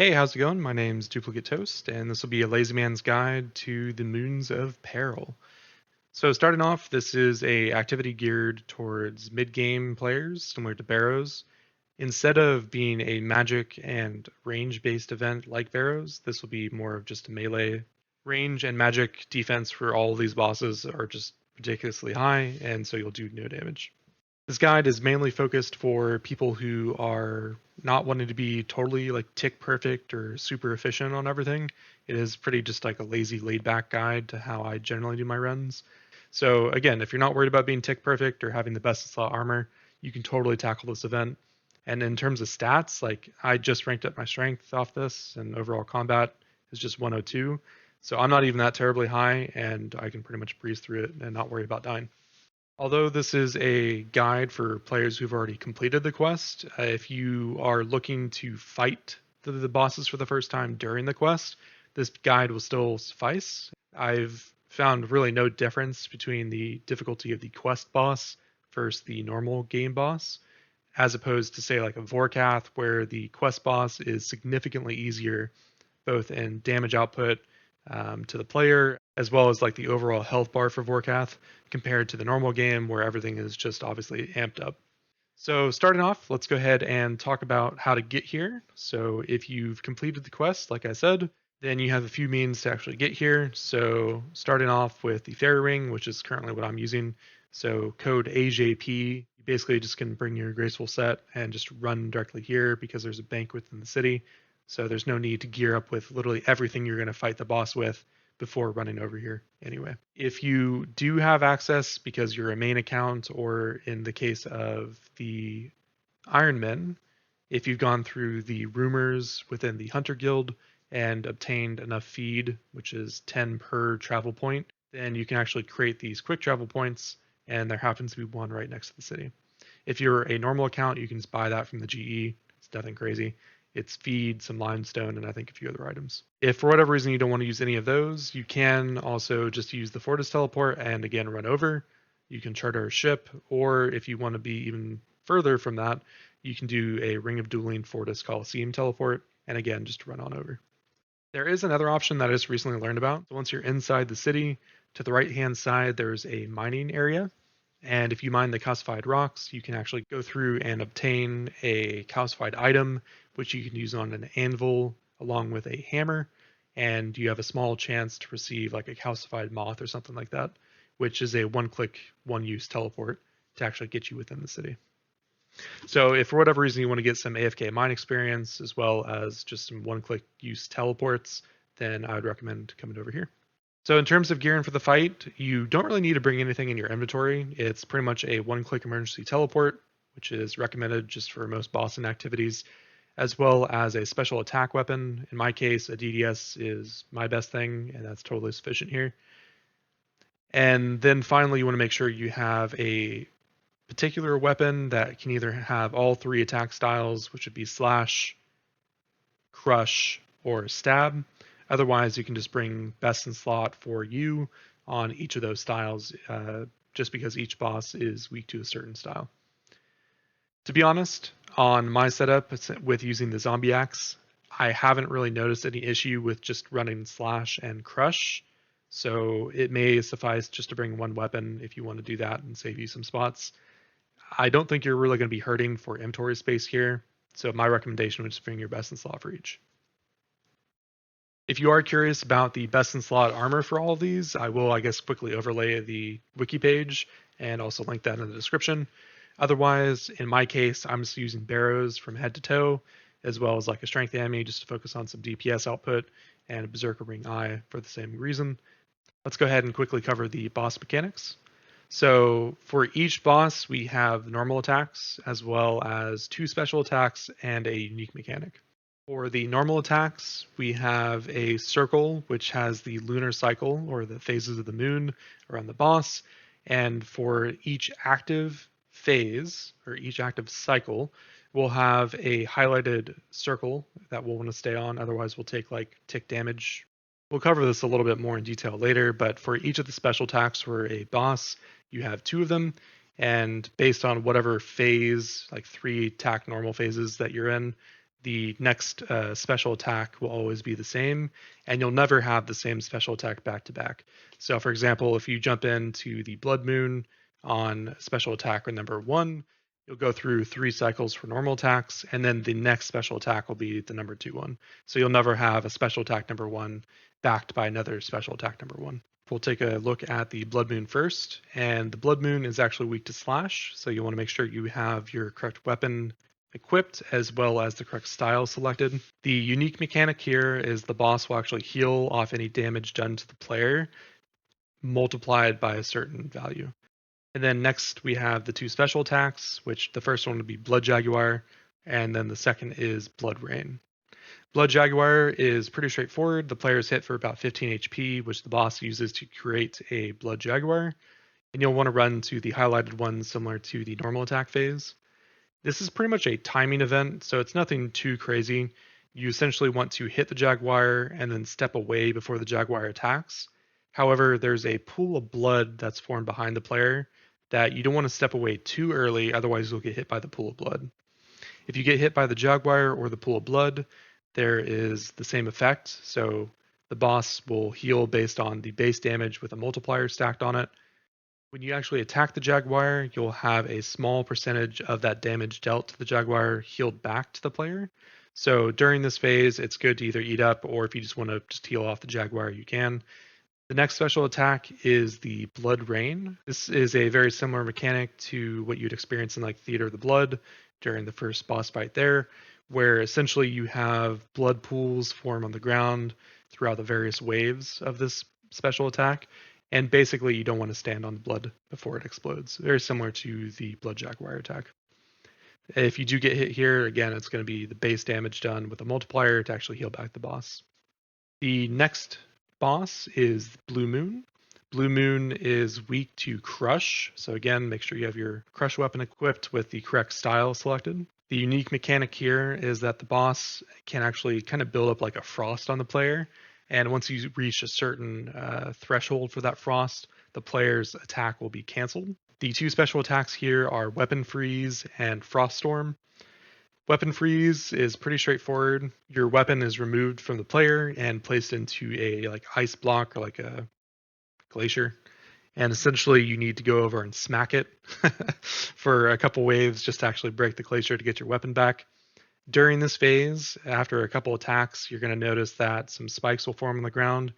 Hey, how's it going? My name's DuplicateToast, and this will be a lazy man's guide to the moons of Peril. So starting off, this is a activity geared towards mid-game players, similar to Barrows. Instead of being a magic and range-based event like Barrows, this will be more of just a melee. Range and magic defense for all of these bosses are just ridiculously high, and so you'll do no damage. This guide is mainly focused for people who are not wanting to be totally like tick perfect or super efficient on everything. It is pretty just like a lazy, laid back guide to how I generally do my runs. So again, if you're not worried about being tick perfect or having the best in slot armor, you can totally tackle this event. And in terms of stats, like I just ranked up my strength off this, and overall combat is just 102. So I'm not even that terribly high, and I can pretty much breeze through it and not worry about dying. Although this is a guide for players who've already completed the quest, if you are looking to fight the bosses for the first time during the quest, this guide will still suffice. I've found really no difference between the difficulty of the quest boss versus the normal game boss, as opposed to say like a Vorkath, where the quest boss is significantly easier, both in damage output to the player, as well as like the overall health bar for Vorkath compared to the normal game where everything is just obviously amped up. So starting off, let's go ahead and talk about how to get here. So if you've completed the quest, like I said, then you have a few means to actually get here. So starting off with the Fairy Ring, which is currently what I'm using. So code AJP, you basically just can bring your graceful set and just run directly here because there's a bank within the city. So there's no need to gear up with literally everything you're going to fight the boss with before running over here anyway. If you do have access because you're a main account, or in the case of the Iron Men, if you've gone through the rumors within the Hunter Guild and obtained enough feed, which is 10 per travel point, then you can actually create these quick travel points, and there happens to be one right next to the city. If you're a normal account, you can just buy that from the GE. It's nothing crazy. It's feed, some limestone, and I think a few other items. If for whatever reason you don't want to use any of those, you can also just use the Fortis teleport and again run over. You can charter a ship, or if you want to be even further from that, you can do a Ring of Dueling Fortis Coliseum teleport, and again just run on over. There is another option that I just recently learned about. So once you're inside the city, to the right hand side, there's a mining area. And if you mine the calcified rocks, you can actually go through and obtain a calcified item, which you can use on an anvil along with a hammer. And you have a small chance to receive like a calcified moth or something like that, which is a one-click, one-use teleport to actually get you within the city. So if for whatever reason you want to get some AFK mine experience as well as just some one-click use teleports, then I would recommend coming over here. So in terms of gearing for the fight, you don't really need to bring anything in your inventory. It's pretty much a one-click emergency teleport, which is recommended just for most bossing activities, as well as a special attack weapon. In my case, a DDS is my best thing, and that's totally sufficient here. And then finally, you want to make sure you have a particular weapon that can either have all three attack styles, which would be slash, crush, or stab. Otherwise, you can just bring best in slot for you on each of those styles, just because each boss is weak to a certain style. To be honest, on my setup with using the zombie axe, I haven't really noticed any issue with just running slash and crush. So it may suffice just to bring one weapon if you want to do that and save you some spots. I don't think you're really going to be hurting for inventory space here. So my recommendation would just bring your best in slot for each. If you are curious about the best in slot armor for all of these, I will, I guess, quickly overlay the wiki page and also link that in the description. Otherwise, in my case, I'm just using Barrows from head to toe, as well as like a strength Ami just to focus on some DPS output, and a Berserker Ring Eye for the same reason. Let's go ahead and quickly cover the boss mechanics. So for each boss, we have normal attacks, as well as 2 special attacks and a unique mechanic. For the normal attacks, we have a circle, which has the lunar cycle, or the phases of the moon, around the boss. And for each active phase, or each active cycle, we'll have a highlighted circle that we'll want to stay on, otherwise we'll take like tick damage. We'll cover this a little bit more in detail later, but for each of the special attacks for a boss, you have 2 of them, and based on whatever phase, like 3 attack normal phases that you're in, the next special attack will always be the same, and you'll never have the same special attack back to back. So, for example, if you jump into the Blood Moon on special attack number 1, you'll go through 3 cycles for normal attacks, and then the next special attack will be the number 2 one. So you'll never have a special attack number 1 backed by another special attack number 1. We'll take a look at the Blood Moon first, and the Blood Moon is actually weak to slash, so you want to make sure you have your correct weapon equipped as well as the correct style selected. The unique mechanic here is the boss will actually heal off any damage done to the player multiplied by a certain value. And then next we have the 2 special attacks, which the first one would be Blood Jaguar, and then the second is Blood Rain. Blood Jaguar is pretty straightforward. The player is hit for about 15 HP, which the boss uses to create a Blood Jaguar. And you'll want to run to the highlighted one similar to the normal attack phase. This is pretty much a timing event, so it's nothing too crazy. You essentially want to hit the Jaguar and then step away before the Jaguar attacks. However, there's a pool of blood that's formed behind the player that you don't want to step away too early, otherwise you'll get hit by the pool of blood. If you get hit by the Jaguar or the pool of blood, there is the same effect, so the boss will heal based on the base damage with a multiplier stacked on it. When you actually attack the Jaguar, you'll have a small percentage of that damage dealt to the Jaguar healed back to the player. So during this phase, it's good to either eat up, or if you just want to just heal off the Jaguar, you can. The next special attack is the Blood Rain. This is a very similar mechanic to what you'd experience in like Theater of the Blood during the first boss fight there, where essentially you have blood pools form on the ground throughout the various waves of this special attack. And basically, you don't want to stand on the blood before it explodes. Very similar to the Blood Jaguar attack. If you do get hit here, again, it's going to be the base damage done with a multiplier to actually heal back the boss. The next boss is Blue Moon. Blue Moon is weak to Crush. So again, make sure you have your Crush weapon equipped with the correct style selected. The unique mechanic here is that the boss can actually kind of build up like a frost on the player. And once you reach a certain threshold for that frost, the player's attack will be canceled. The 2 special attacks here are Weapon Freeze and Frost Storm. Weapon Freeze is pretty straightforward. Your weapon is removed from the player and placed into a like ice block or like a glacier. And essentially you need to go over and smack it for a couple waves just to actually break the glacier to get your weapon back. During this phase, after a couple attacks, you're going to notice that some spikes will form on the ground.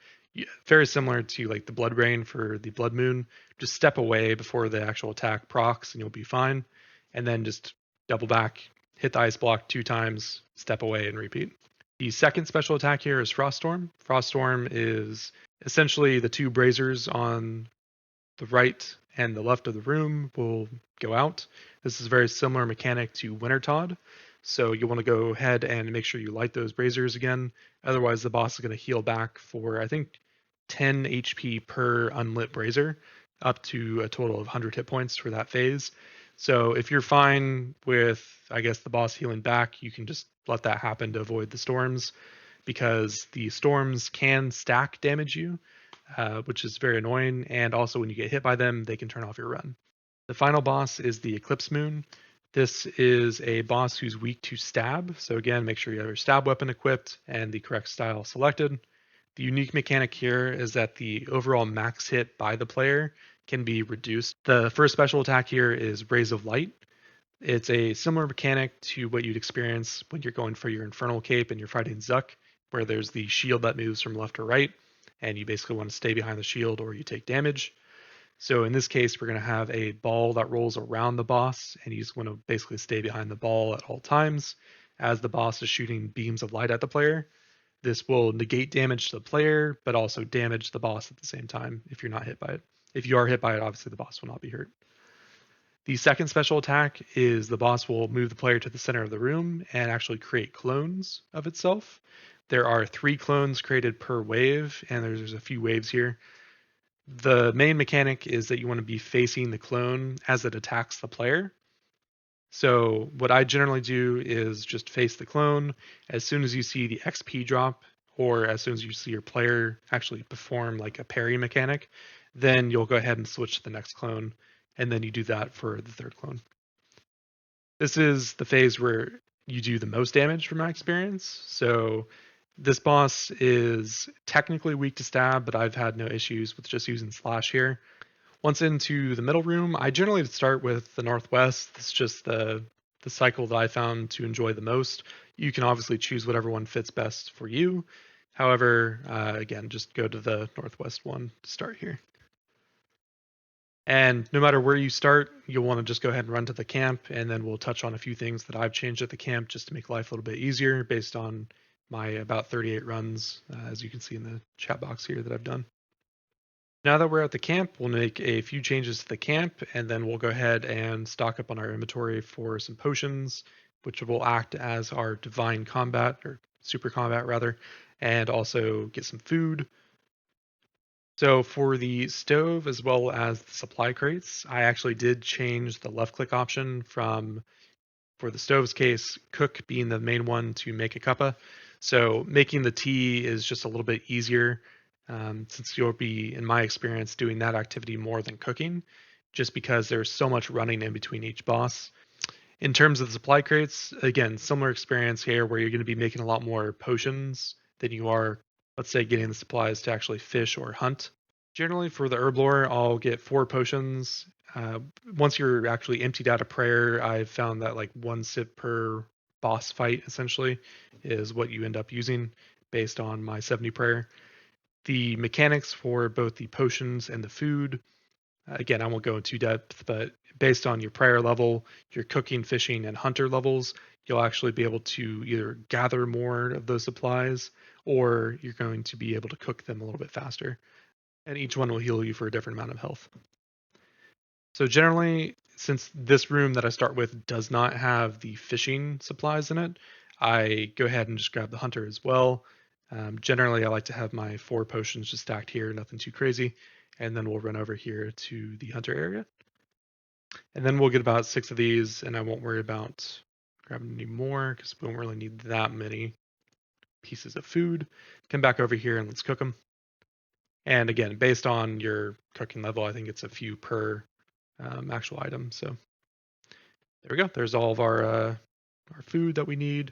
Very similar to like the Blood Rain for the Blood Moon. Just step away before the actual attack procs and you'll be fine. And then just double back, hit the ice block 2 times, step away and repeat. The second special attack here is Frost Storm. Frost Storm is essentially the 2 braziers on the right and the left of the room will go out. This is a very similar mechanic to Winter Todd. So you want to go ahead and make sure you light those braziers again. Otherwise, the boss is going to heal back for, I think, 10 HP per unlit brazier, up to a total of 100 hit points for that phase. So if you're fine with, I guess, the boss healing back, you can just let that happen to avoid the storms, because the storms can stack damage you, which is very annoying. And also when you get hit by them, they can turn off your run. The final boss is the Eclipse Moon. This is a boss who's weak to stab. So again, make sure you have your stab weapon equipped and the correct style selected. The unique mechanic here is that the overall max hit by the player can be reduced. The first special attack here is Rays of Light. It's a similar mechanic to what you'd experience when you're going for your Infernal Cape and you're fighting Zuck, where there's the shield that moves from left to right, and you basically want to stay behind the shield or you take damage. So in this case, we're going to have a ball that rolls around the boss, and you just want to basically stay behind the ball at all times as the boss is shooting beams of light at the player. This will negate damage to the player, but also damage the boss at the same time if you're not hit by it. If you are hit by it, obviously the boss will not be hurt. The second special attack is the boss will move the player to the center of the room and actually create clones of itself. There are 3 clones created per wave, and there's a few waves here. The main mechanic is that you want to be facing the clone as it attacks the player. So what I generally do is just face the clone. As soon as you see the XP drop, or as soon as you see your player actually perform like a parry mechanic, then you'll go ahead and switch to the next clone, and then you do that for the third clone. This is the phase where you do the most damage from my experience. So this boss is technically weak to stab, but I've had no issues with just using slash here. Once into the middle room, I generally start with the northwest. It's just the cycle that I found to enjoy the most. You can obviously choose whatever one fits best for you. However, again, just go to the northwest one to start here. And no matter where you start, you'll want to just go ahead and run to the camp, and then we'll touch on a few things that I've changed at the camp just to make life a little bit easier based on my about 38 runs, as you can see in the chat box here that I've done. Now that we're at the camp, we'll make a few changes to the camp, and then we'll go ahead and stock up on our inventory for some potions, which will act as our divine combat, or super combat rather, and also get some food. So for the stove as well as the supply crates, I actually did change the left click option from, for the stove's case, cook being the main one to make a cuppa. So making the tea is just a little bit easier since you'll be, in my experience, doing that activity more than cooking, just because there's so much running in between each boss. In terms of the supply crates, again, similar experience here where you're going to be making a lot more potions than you are, let's say, getting the supplies to actually fish or hunt. Generally, for the herb lore, I'll get 4 potions. Once you're actually emptied out of prayer, I've found that like 1 sip per boss fight essentially is what you end up using based on my 70 prayer. The mechanics for both the potions and the food, again, I won't go into depth, but based on your prayer level, your cooking, fishing, and hunter levels, you'll actually be able to either gather more of those supplies or you're going to be able to cook them a little bit faster. And each one will heal you for a different amount of health. So generally, since this room that I start with does not have the fishing supplies in it, I go ahead and just grab the hunter as well. Generally, I like to have my 4 potions just stacked here, nothing too crazy. And then we'll run over here to the hunter area. And then we'll get about 6 of these, and I won't worry about grabbing any more because we won't really need that many pieces of food. Come back over here and let's cook them. And again, based on your cooking level, I think it's a few per actual item. So there we go. There's all of our food that we need.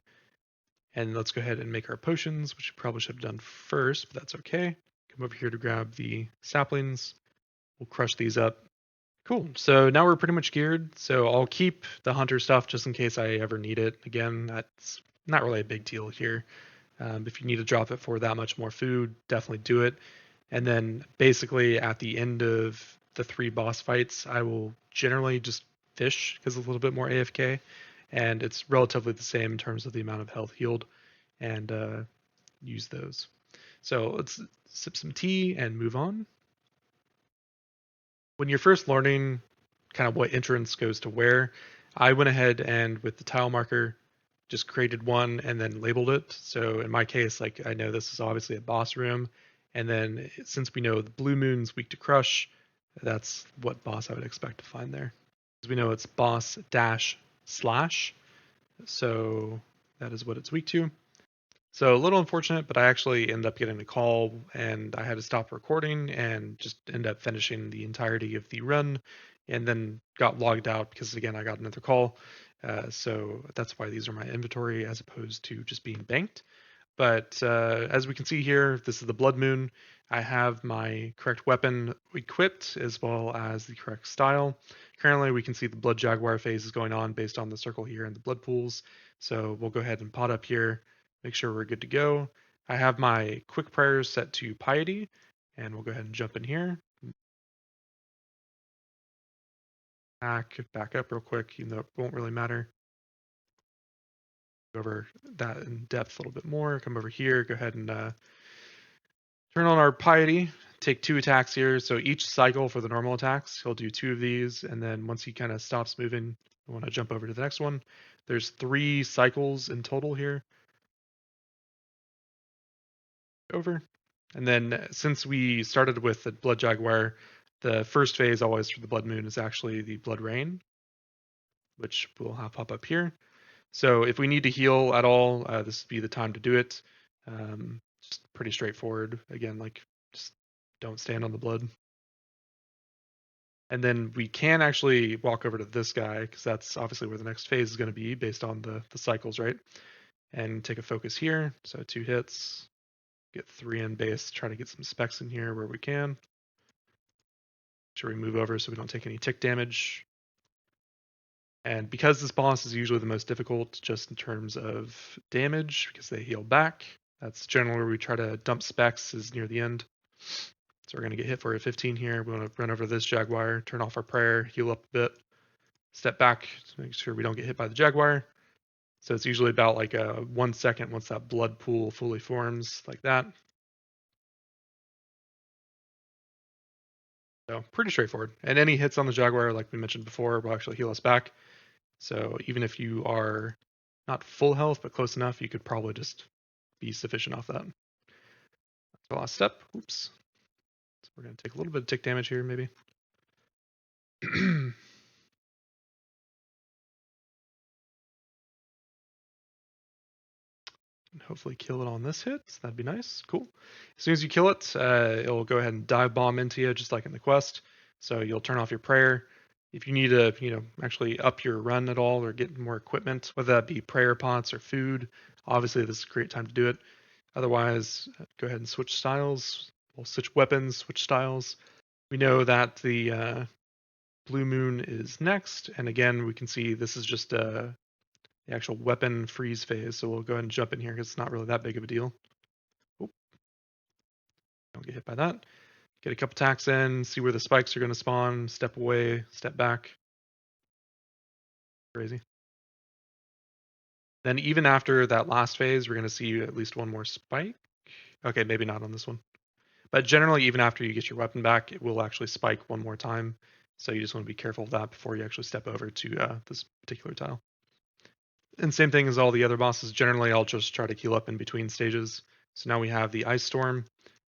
And let's go ahead and make our potions, which we probably should have done first, but that's okay. Come over here to grab the saplings. We'll crush these up. Cool. So now we're pretty much geared. So I'll keep the hunter stuff just in case I ever need it. Again, that's not really a big deal here. If you need to drop it for that much more food, definitely do it. And then basically at the end of the 3 boss fights, I will generally just fish because it's a little bit more AFK, and it's relatively the same in terms of the amount of health healed, and use those. So let's sip some tea and move on. When you're first learning kind of what entrance goes to where, I went ahead and with the tile marker just created one and then labeled it. So in my case, like I know this is obviously a boss room. And then since we know the blue moon's weak to crush, that's what boss I would expect to find there. As we know, it's boss dash slash. So that is what it's weak to. So a little unfortunate, but I actually ended up getting a call and I had to stop recording and just end up finishing the entirety of the run and then got logged out because again, I got another call. So that's why these are my inventory as opposed to just being banked. But as we can see here, this is the Blood Moon. I have my correct weapon equipped as well as the correct style. Currently, we can see the Blood Jaguar phase is going on based on the circle here and the blood pools. So we'll go ahead and pot up here, make sure we're good to go. I have my quick prayers set to piety, and we'll go ahead and jump in here. Back up real quick, even though it won't really matter. Go over that in depth a little bit more. Come over here, go ahead and turn on our piety, take 2 attacks here. So each cycle for the normal attacks, he'll do 2 of these. And then once he kind of stops moving, I want to jump over to the next one. There's 3 cycles in total here. Over. And then since we started with the Blood Jaguar, the first phase always for the Blood Moon is actually the Blood Rain, which we'll have pop up here. So if we need to heal at all, this would be the time to do it. Just pretty straightforward. Again, like just don't stand on the blood. And then we can actually walk over to this guy because that's obviously where the next phase is going to be based on the cycles, right? And take a focus here. So 2 hits, get 3 in base, try to get some specs in here where we can. Make sure we move over so we don't take any tick damage. And because this boss is usually the most difficult just in terms of damage because they heal back, that's generally where we try to dump specs is near the end. So we're going to get hit for a 15 here. We want to run over to this Jaguar, turn off our prayer, heal up a bit, step back to make sure we don't get hit by the Jaguar. So it's usually about like 1 second once that blood pool fully forms like that. So pretty straightforward. And any hits on the Jaguar, like we mentioned before, will actually heal us back. So even if you are not full health, but close enough, you could probably just be sufficient off that. That's the last step. Oops. So we're going to take a little bit of tick damage here, maybe. And hopefully kill it on this hit. So that'd be nice. Cool. As soon as you kill it, it'll go ahead and dive bomb into you, just like in the quest. So you'll turn off your prayer. If you need to, actually up your run at all or get more equipment, whether that be prayer pots or food, obviously this is a great time to do it. Otherwise, go ahead and switch styles. We'll switch weapons, switch styles. We know that the blue moon is next, and again, we can see this is just the actual weapon freeze phase, so we'll go ahead and jump in here because it's not really that big of a deal. Oop. Don't get hit by that. Get a couple attacks in, see where the spikes are going to spawn, step away, step back. Crazy. Then even after that last phase, we're going to see at least one more spike. Okay, maybe not on this one. But generally, even after you get your weapon back, it will actually spike one more time. So you just want to be careful of that before you actually step over to this particular tile. And same thing as all the other bosses. Generally, I'll just try to heal up in between stages. So now we have the Ice Storm.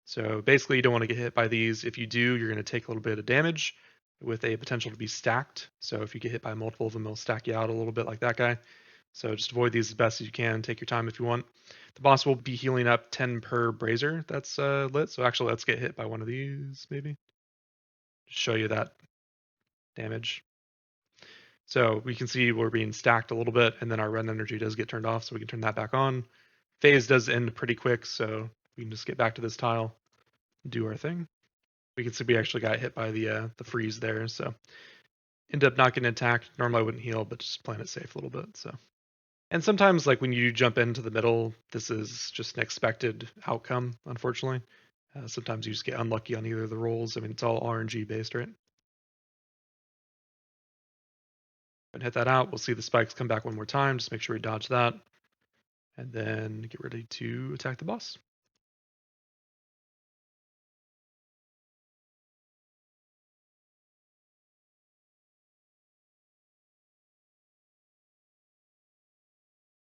So basically, you don't want to get hit by these. If you do, you're going to take a little bit of damage with a potential to be stacked. So if you get hit by multiple of them, they'll stack you out a little bit like that guy. So just avoid these as best as you can. Take your time if you want. The boss will be healing up 10 per brazier that's lit. So actually, let's get hit by one of these, maybe. Just show you that damage. So we can see we're being stacked a little bit, and then our run energy does get turned off, so we can turn that back on. Phase does end pretty quick, so we can just get back to this tile, do our thing. We can see we actually got hit by the freeze there, so end up not getting attacked. Normally I wouldn't heal, but just playing it safe a little bit. So, and sometimes like when you jump into the middle, this is just an expected outcome. Unfortunately, sometimes you just get unlucky on either of the rolls. I mean, it's all RNG based, right? And hit that out. We'll see the spikes come back one more time. Just make sure we dodge that. And then get ready to attack the boss.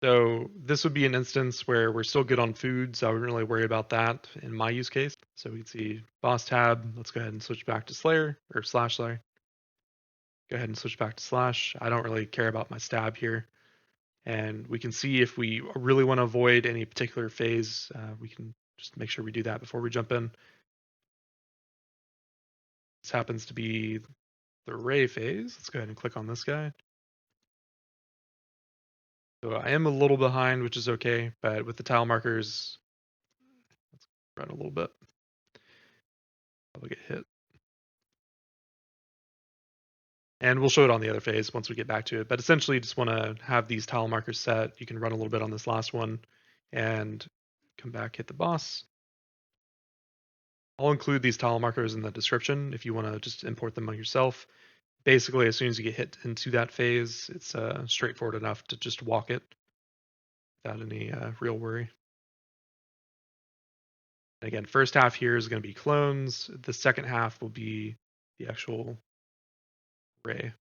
So this would be an instance where we're still good on food, so I wouldn't really worry about that in my use case. So we can see boss tab. Let's go ahead and switch back to Slayer, or Slash Slayer. Go ahead and switch back to Slash. I don't really care about my stab here. And we can see if we really want to avoid any particular phase, we can just make sure we do that before we jump in. This happens to be the Ray phase. Let's go ahead and click on this guy. So I am a little behind, which is okay, but with the tile markers, let's run a little bit. I'll get hit. And we'll show it on the other phase once we get back to it. But essentially, you just want to have these tile markers set. You can run a little bit on this last one and come back, hit the boss. I'll include these tile markers in the description if you want to just import them on yourself. Basically, as soon as you get hit into that phase, it's straightforward enough to just walk it without any real worry. And again, first half here is going to be clones. The second half will be the actual Ray.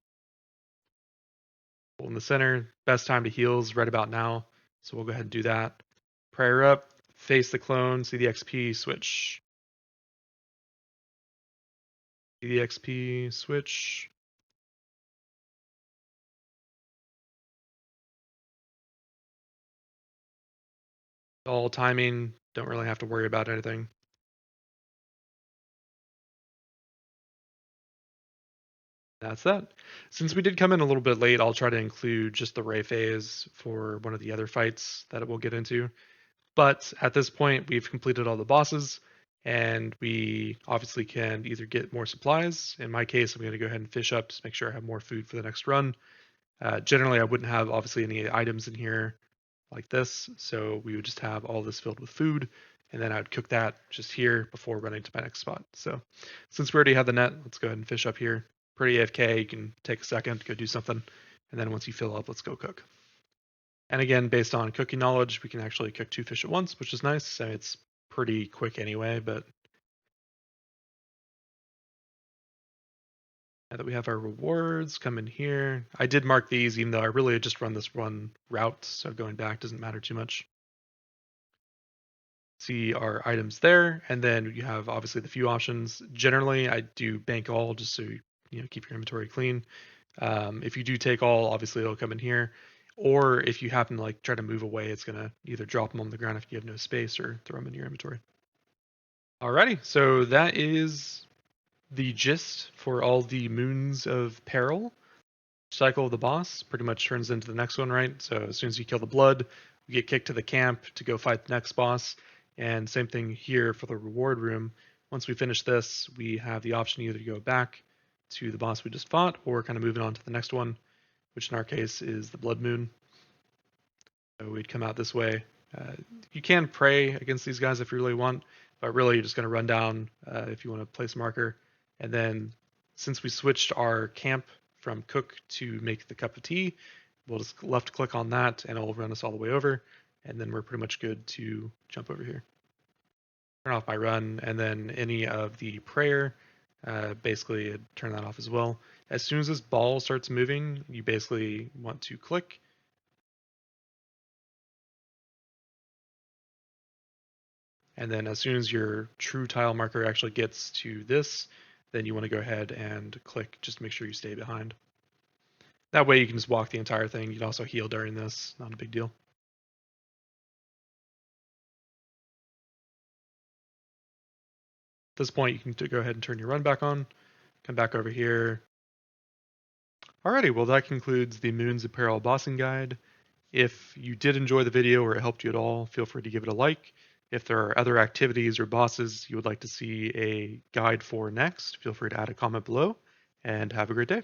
In the center, best time to heal is right about now. So we'll go ahead and do that. Prayer up, face the clone, see the XP, switch. See the XP, switch. All timing, don't really have to worry about anything. That's that. Since we did come in a little bit late, I'll try to include just the Ray phase for one of the other fights that we'll get into. But at this point, we've completed all the bosses, and we obviously can either get more supplies. In my case, I'm going to go ahead and fish up to make sure I have more food for the next run. Generally, I wouldn't have obviously any items in here like this, so we would just have all this filled with food, and then I would cook that just here before running to my next spot. So since we already have the net, let's go ahead and fish up here. Pretty AFK, you can take a second, go do something, and then once you fill up, let's go cook. And again, based on cooking knowledge, we can actually cook 2 fish at once, which is nice. I mean, it's pretty quick anyway, but now that we have our rewards, come in here. I did mark these, even though I really just run this one route, so going back doesn't matter too much. See our items there, and then you have obviously the few options. Generally, I do bank all just so you keep your inventory clean. If you do take all, obviously it'll come in here. Or if you happen to like try to move away, it's gonna either drop them on the ground if you have no space or throw them in your inventory. Alrighty, so that is the gist for all the moons of peril. Cycle of the boss pretty much turns into the next one, right? So as soon as you kill the blood, we get kicked to the camp to go fight the next boss. And same thing here for the reward room. Once we finish this, we have the option either to go back to the boss we just fought or kind of moving on to the next one, which in our case is the blood moon. So we'd come out this way. You can pray against these guys if you really want, but really you're just going to run down if you want to place a marker. And then since we switched our camp from cook to make the cup of tea, we'll just left click on that and it'll run us all the way over. And then we're pretty much good to jump over here. Turn off my run, and then any of the prayer, basically turn that off as well. As soon as this ball starts moving, you basically want to click. And then as soon as your true tile marker actually gets to this, then you want to go ahead and click just to make sure you stay behind. That way you can just walk the entire thing. You can also heal during this, not a big deal. At this point, you can go ahead and turn your run back on, come back over here. Alrighty, well that concludes the Moons of Peril bossing guide. If you did enjoy the video or it helped you at all, feel free to give it a like. If there are other activities or bosses you would like to see a guide for next, feel free to add a comment below, and have a great day.